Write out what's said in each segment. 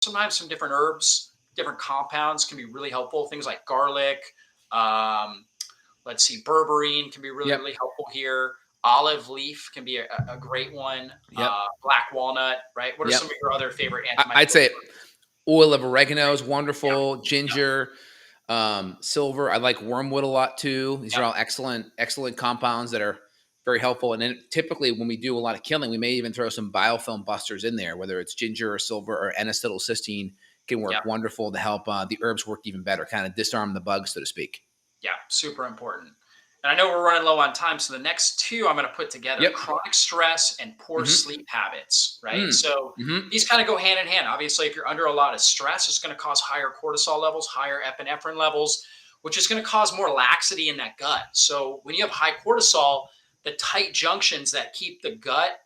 sometimes some different herbs, different compounds can be really helpful. Things like garlic, um, let's see, berberine can be really, Yep. really helpful here. Olive leaf can be a great one. Yep. Black walnut, right? What are Yep. some of your other favorite I'd antimicrobial? say oil of oregano is Yeah, wonderful. yeah, Ginger, silver. I like wormwood a lot too. These yeah, are all excellent compounds that are very helpful. And then typically when we do a lot of killing, we may even throw some biofilm busters in there, whether it's ginger or silver or N-acetylcysteine can yeah, work wonderful to help the herbs work even better, kind of disarm the bugs, so to speak. yeah. Super important. And I know we're running low on time, so the next two I'm going to put together: Yep. chronic stress and poor Mm-hmm. sleep habits. Right. Mm. So Mm-hmm. these kind of go hand in hand. Obviously, if you're under a lot of stress, it's going to cause higher cortisol levels, higher epinephrine levels, which is going to cause more laxity in that gut. So when you have high cortisol, the tight junctions that keep the gut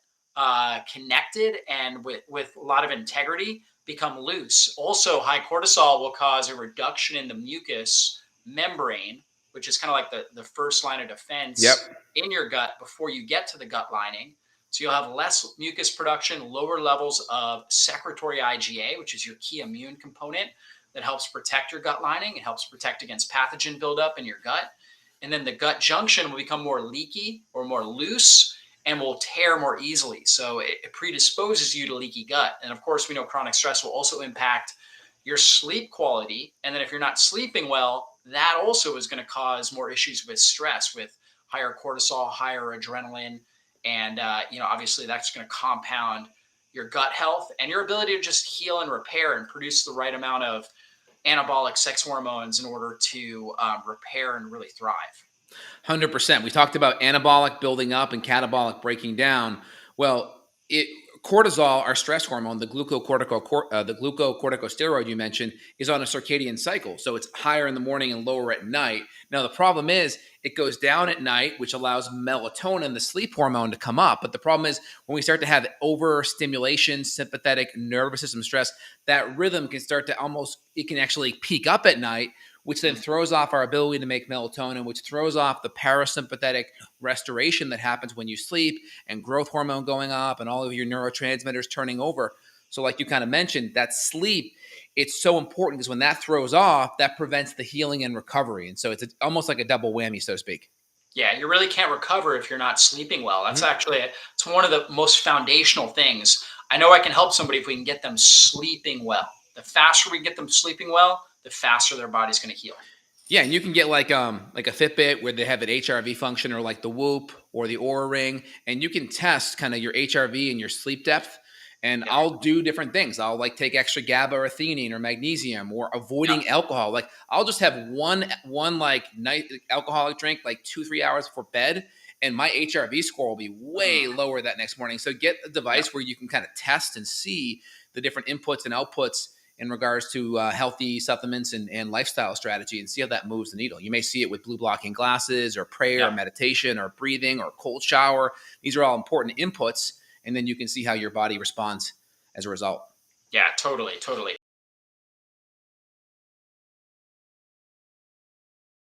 connected and with a lot of integrity become loose. Also, high cortisol will cause a reduction in the mucus membrane, which is kind of like the first line of Yep. defense in your gut before you get to the gut lining. So you'll have less mucus production, lower levels of secretory IgA, which is your key immune component that helps protect your gut lining. It helps protect against pathogen buildup in your gut. And then the gut junction will become more leaky or more loose and will tear more easily. So it predisposes you to leaky gut. And of course, we know chronic stress will also impact your sleep quality. And then if you're not sleeping well, that also is going to cause more issues with stress, with higher cortisol, higher adrenaline. And, obviously that's going to compound your gut health and your ability to just heal and repair and produce the right amount of anabolic sex hormones in order to repair and really thrive. 100%. We talked about anabolic building up and catabolic breaking down. Well, it cortisol, our stress hormone, the glucocorticosteroid you mentioned, is on a circadian cycle. So it's higher in the morning and lower at night. Now the problem is it goes down at night, which allows melatonin, the sleep hormone, to come up. But the problem is when we start to have overstimulation, sympathetic nervous system stress, that rhythm can start to it can actually peak up at night, which then throws off our ability to make melatonin, which throws off the parasympathetic restoration that happens when you sleep and growth hormone going up and all of your neurotransmitters turning over. So, like you kind of mentioned, that sleep, it's so important because when that throws off, that prevents the healing and recovery. And so almost like a double whammy, so to speak. Yeah, you really can't recover if you're not sleeping well. That's Mhm. actually it's one of the most foundational things. I know I can help somebody if we can get them sleeping well. The faster we get them sleeping well, the faster their body's going to heal. Yeah, and you can get like a Fitbit where they have an HRV function, or like the Whoop or the Aura Ring, and you can test kind of your HRV and your sleep depth. And Yeah, I'll do different things. I'll like take extra GABA or theanine or magnesium, or yeah, avoiding alcohol. Like I'll just have one like night alcoholic drink like 2-3 hours before bed, and my HRV score will be way mm, lower that next morning. So get a yeah, device where you can kind of test and see the different inputs and outputs in regards to healthy supplements and lifestyle strategy, and see how that moves the needle. You may see it with blue blocking glasses or prayer yeah, or meditation or breathing or cold shower. These are all important inputs, and then you can see how your body responds as a result. yeah. Totally, totally.